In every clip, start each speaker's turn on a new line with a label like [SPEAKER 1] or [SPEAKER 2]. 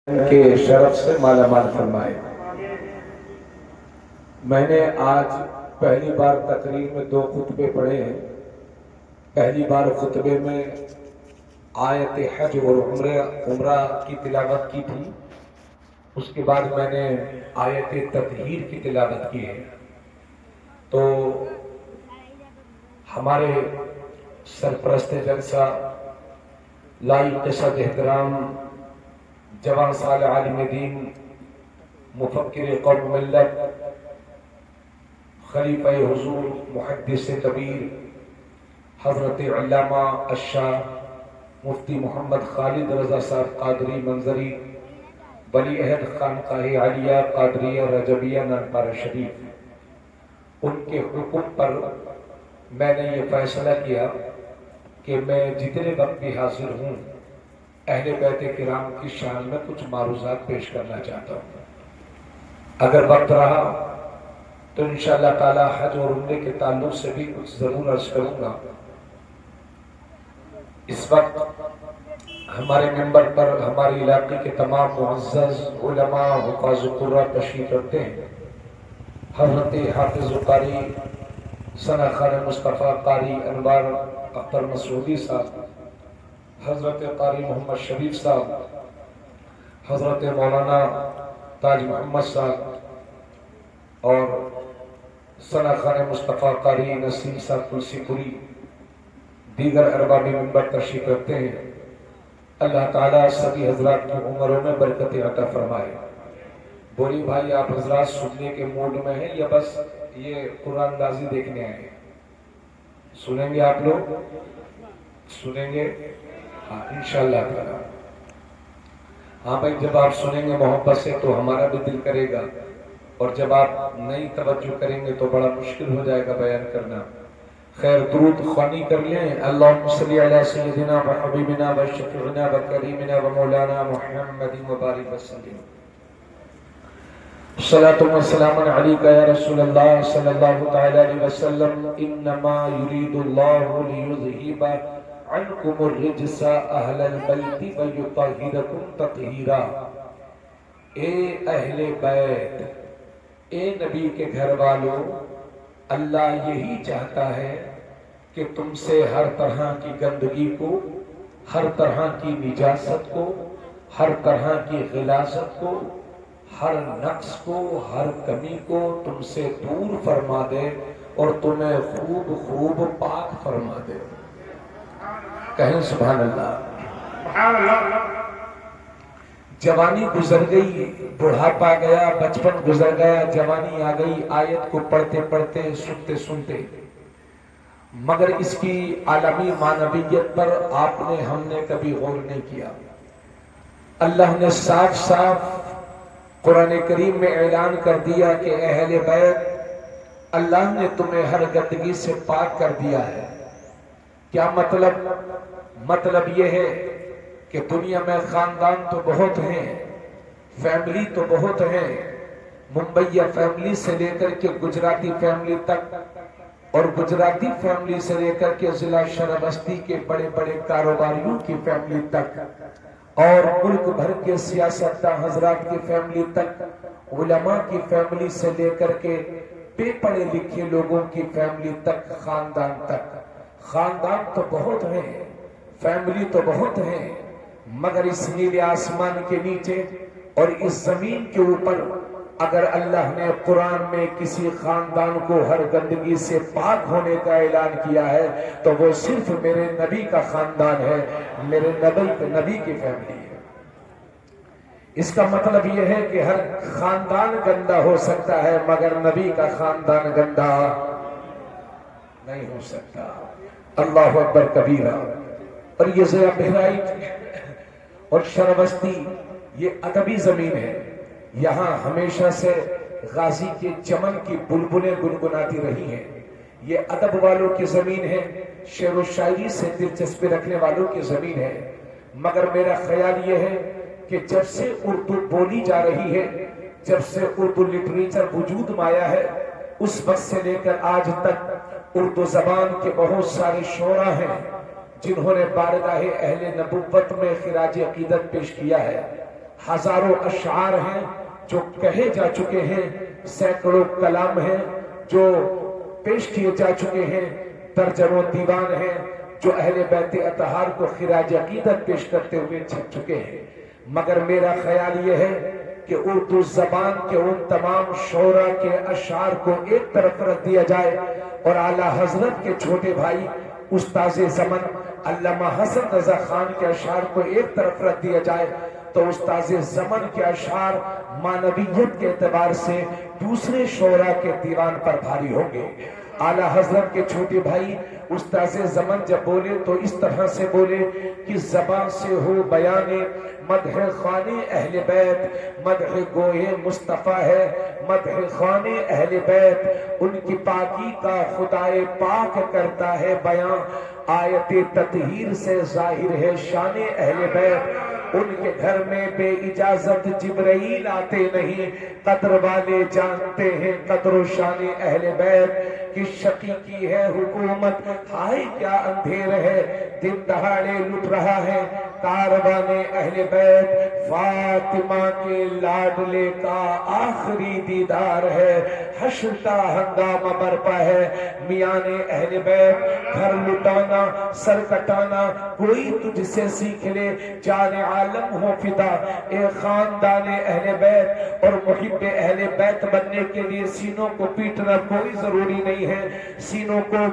[SPEAKER 1] کے شرف سے مالا مال فرمائے۔ میں نے آج پہلی بار تقریر میں 2 خطبے پڑھے ہیں۔ پہلی بار خطبے میں آیت حج اور عمرہ کی تلاوت کی تھی، اس کے بعد میں نے آیت تطہیر کی تلاوت کی ہے۔ تو ہمارے سرپرست جلسہ لائق صد احترام جوان سال عالم دین مفکر قوم ملت خلیفہ حضور محدث کبیر حضرت علامہ الشاہ مفتی محمد خالد رضا صاحب قادری منظری ولی عہد خانقاہ عالیہ قادریہ رجبیہ ننپارہ شریف، ان کے حکم پر میں نے یہ فیصلہ کیا کہ میں جتنے وقت بھی حاضر ہوں اہل بیت کرام کی شان میں کچھ معروضات پیش کرنا چاہتا ہوں۔ اگر وقت رہا تو انشاءاللہ تعالی حج اور عمرے کے تعلق سے بھی کچھ ضرور عرض کروں گا۔ اس وقت ہمارے منبر پر ہمارے علاقے کے تمام معزز علماء حفاظ قرہ تشریف رکھتے ہیں۔ حضرت حافظ قاری ثنا خان مصطفیٰ قاری انوار اختر مسعودی صاحب، حضرت قاری محمد شریف صاحب، حضرت مولانا تاج محمد صاحب اور ثنا خان مصطفیٰ قاری نسیم صاحب تلسی پوری، دیگر ارباب منبر تشریف رکھتے ہیں۔ اللہ تعالیٰ سبھی حضرات کی عمروں میں برکت عطا فرمائے۔ بولی بھائی، آپ حضرات سننے کے موڈ میں ہیں یا بس یہ قرآن اندازی دیکھنے آئے؟ سنیں گے آپ لوگ؟ سنیں گے؟ ہاں انشاءاللہ تعالیٰ۔ ہاں بھائی، جب آپ سنیں گے محبت سے تو ہمارا بھی دل کرے گا، اور جب آپ نئی توجہ کریں گے تو بڑا مشکل ہو جائے گا بیان کرنا۔ خیر، درود خوانی کر لیں۔ اللہم صلی علی سیدنا و حبیبنا و شفیعنا و کریمنا و مولانا محمد مبارک وسلم۔ صلاۃ و سلام علیک یا رسول اللہ صلی اللہ تعالی علیہ وسلم۔ انما یرید اللہ لیذہب عنکم الرجس اہل البیت ویطہرکم تطہیرا۔ اے اہل بیت، اے نبی کے گھر والوں، اللہ یہی چاہتا ہے کہ تم سے ہر طرح کی گندگی کو، ہر طرح کی نجاست کو، ہر طرح کی غلاظت کو، ہر نقص کو، ہر کمی کو تم سے دور فرما دے اور تمہیں خوب خوب پاک فرما دے۔ کہیں سبحان اللہ۔ جوانی گزر گئی، بڑھاپا گیا، بچپن گزر گیا، جوانی آ گئی، آیت کو پڑھتے پڑھتے سنتے سنتے، مگر اس کی عالمی معنویت پر آپ نے ہم نے کبھی غور نہیں کیا۔ اللہ نے صاف صاف قرآن کریم میں اعلان کر دیا کہ اہل بیت، اللہ نے تمہیں ہر گندگی سے پاک کر دیا ہے۔ کیا مطلب؟ مطلب یہ ہے کہ دنیا میں خاندان تو بہت ہیں، فیملی تو بہت ہیں، ممبئی فیملی سے لے کر کے گجراتی فیملی تک، اور گجراتی فیملی سے لے کر کے ضلع شرابستی کے بڑے بڑے کاروباریوں کی فیملی تک، اور ملک بھر کے سیاستداں حضرات کی فیملی تک، علماء کی فیملی سے لے کر کے بے پڑھے لکھے لوگوں کی فیملی تک، خاندان تک۔ خاندان تو بہت ہیں، فیملی تو بہت ہیں، مگر اس نیلے آسمان کے نیچے اور اس زمین کے اوپر اگر اللہ نے قرآن میں کسی خاندان کو ہر گندگی سے پاک ہونے کا اعلان کیا ہے تو وہ صرف میرے نبی کا خاندان ہے، میرے نبی کی فیملی ہے۔ اس کا مطلب یہ ہے کہ ہر خاندان گندا ہو سکتا ہے مگر نبی کا خاندان گندا نہیں ہو سکتا۔ اللہ اکبر کبیرہ۔ اور یہ ضلع بہرائچ اور شرابستی یہ ادبی زمین ہے، یہاں ہمیشہ سے غازی کے چمن کی بلبلیں گنگناتی رہی ہیں۔ یہ ادب والوں کی زمین ہے، شعر و شاعری سے دلچسپی رکھنے والوں کی زمین ہے، مگر میرا خیال یہ ہے کہ جب سے اردو بولی جا رہی ہے، جب سے اردو لٹریچر وجود میں آیا ہے، اس وقت سے لے کر آج تک اردو زبان کے بہت سارے شعراء ہیں جنہوں نے بارگاہ اہل نبوت میں خراج عقیدت پیش کیا ہے۔ हजारों अशार हैं जो कहे जा चुके हैं, सैकड़ों कलाम हैं जो पेश किए जा चुके हैं, दर्जनों दीवान हैं जो अहले बैत अतहार को खिराज अकीदत पेश करते हुए छप चुके हैं। मगर मेरा ख्याल यह है कि उर्दू जबान के उन तमाम शोरा के अशार को एक तरफ रख दिया जाए और आला हजरत के छोटे भाई उस्ताज़े ज़मन अल्लामा हसन रजा खान के अशार को एक तरफ रख दिया जाए तो उस्ताज़े ज़मन के अशार मानवियत के एतबार से दूसरे शोरा के दीवान पर भारी होंगे। आला हजरत के छोटे भाई उस्ताज़े ज़मन जब बोले तो इस तरह से बोले कि ज़बान से हो बयाने मदह खाने अहले बैत, मदह गोए मुस्तफ़ा है, मदह खाने अहले बैत, उनकी पाकी का खुदाए पाक करता है बयां, आयत ततहीर से जाहिर है शाने अहले बैत, उनके घर में बे इजाजत जिब्राइल आते नहीं, कद्र वाले जानते हैं कद्र शाने अहले बैत, कि शकी की है हुकूमत, हाय क्या अंधेर है, दिन दहाड़े लुट रहा है कारवाने अहले बैत, फातिमा के लाडले का आखिरी दीदार है, हश्र का हंगामा बरपा है मियाने अहले बैत, घर लुटाना सर कटाना कोई तुझसे सीख ले, जाने आलम हो फिदा ए खानदाने अहले बैत, और मुहिब्बे अहले बैत बनने के लिए सीनों को पीटना कोई जरूरी नहीं है, सीनों को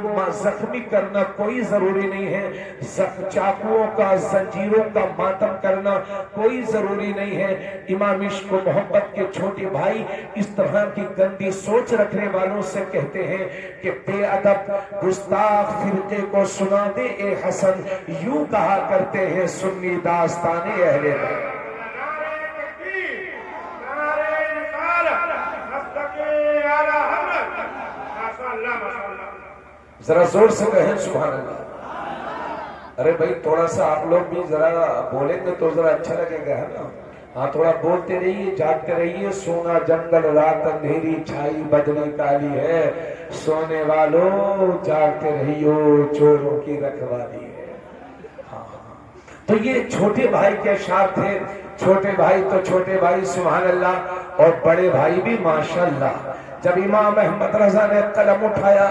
[SPEAKER 1] जख्मी करना कोई जरूरी नहीं है, चाकुओं का जंजीरों का मातम करना कोई जरूरी नहीं है। इमाम इश्क मोहब्बत के छोटे भाई इस तरह की गंदी सोच रखने वालों से कहते हैं कि बेअदब गुस्ताख फिरके को सुना दे ए हसन, यूं कहा करते हैं सुन्नी दास्ताने अहले बैत। जरा जोर से कहें सुभान अल्लाह। अरे भाई थोड़ा सा आप लोग भी जरा बोलेंगे तो जरा अच्छा लगेगा, है ना? हाँ, थोड़ा बोलते रहिए, जागते रहिए। सोना जंगल रात अंधेरी छाई बदली काली है, सोने वालों जागते रहियो चोरों की रखवाली है। हाँ, तो ये छोटे भाई के अशार थे। छोटे भाई तो छोटे भाई सुभान अल्लाह, और बड़े भाई भी माशाअल्लाह। जब इमाम अहमद रजा ने कलम उठाया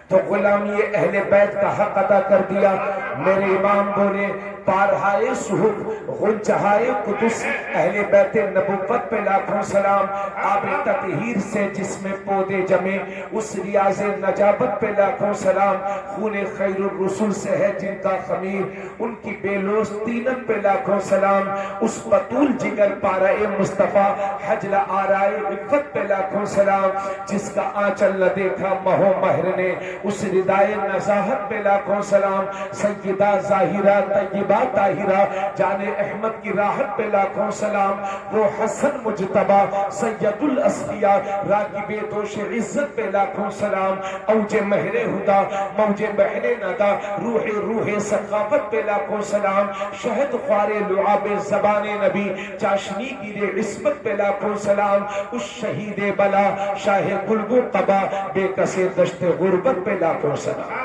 [SPEAKER 1] तो गुलामी अहले बैत का हक अदा कर दिया। मेरे इमाम बोले पारहाए सुहुब गुलचहाए कुदुस अहले बैत नबुव्वत पे लाखों सलाम, आबे ततहीर से जिसमें पौधे जमे उस रियाज़े नजाबत पे लाखों सलाम, खूने खैरुर रसूल से है जिनका खमीर उनकी बेलोस तीनत पे लाखों सलाम, उस बतूल जिगर पाराए मुस्तफ़ा हजला आराए इफ़्फ़त पे लाखों सलाम, जिसका आंचल न देखा महो महर ने उस रिदाए नज़ाहत पे लाखों सलाम, सय्यदा ज़ाहिरा तय्यबा ताहिरा जाने अहमद की राहत पे लाखों सलाम, वो हसन मुजतबा सैयदुल अस्फिया रागिबे दोष इज्जत पे लाखों सलाम, औजे महरे हुदा मौजे बहरे नदा रूहे रूहे सखावत पे लाखों सलाम, शहद ख्वारे लुआबे ज़बाने नबी चाशनी गिरे इस्मत पे लाखों सलाम, उस शहीदे बला शाहे गुलगु कबा बेकसे दश्ते गुर्बत पे लाखों सलाम।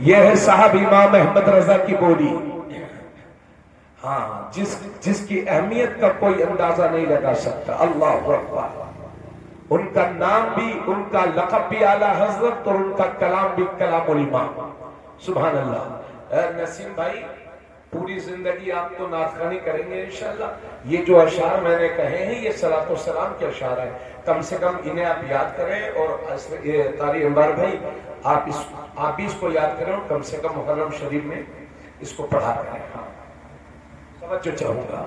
[SPEAKER 1] यह है साहब इमाम अहमद रजा की बोली। हाँ, जिसकी अहमियत का कोई अंदाजा नहीं लगा सकता। अल्लाह अकबर। उनका नाम भी, उनका लक़ब भी आला हजरत, और उनका कलाम भी कलामुल इमाम। सुभान अल्लाह। नसीम भाई पूरी जिंदगी आप तो नाथखानी करेंगे इंशाअल्लाह। ये जो अशार मैंने कहे हैं ये सलातो सलाम के अशार है, कम से कम इन्हें आप याद करें। और ये कारी अंबार भाई आप भी इसको याद करें और कम से कम मुहर्रम शरीफ में इसको पढ़ा करें। हाँ, तवज्जो चाहूंगा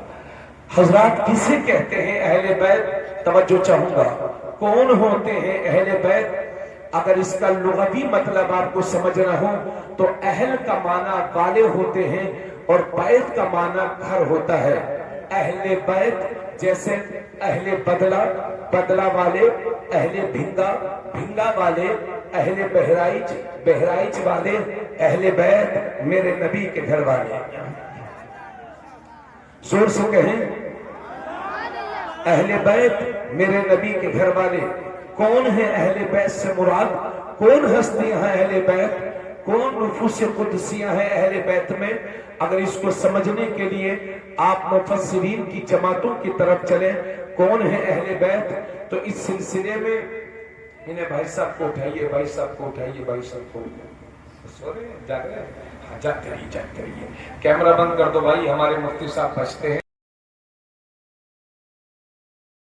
[SPEAKER 1] हजरात, किसे कहते हैं अहले बैत? तवज्जो चाहूंगा, कौन होते हैं अहले बैत? अगर इसका लुगवी मतलब आपको समझना हो तो अहल का माना वाले होते हैं और बैत का माना घर होता है। अहले बैत जैसे अहले बदला बदला वाले, अहले भिंगा भिंगा वाले, अहले बहराइच बहराइच वाले, अहले बैत मेरे नबी के घर वाले। जोर से कहें अहले बैत मेरे नबी के घर वाले। कौन है अहले बैत से मुराद? कौन हस्तियां हैं अहले बैत? کون نفوس قدسیہ ہے اہل بیت میں؟ اگر اس کو سمجھنے کے لیے آپ مفسرین کی جماعتوں کی طرف چلیں، کون ہے اہل بیت، تو اس سلسلے میں انہیں بھائی صاحب کو اٹھائیے، بھائی صاحب کو اٹھائیے، بھائی صاحب کو سو رہے ہیں، جاگ رہے ہیں، جاگتے رہیے، جاگتے رہیے، کیمرہ بند کر دو بھائی، ہمارے مفتی صاحب بچتے ہیں۔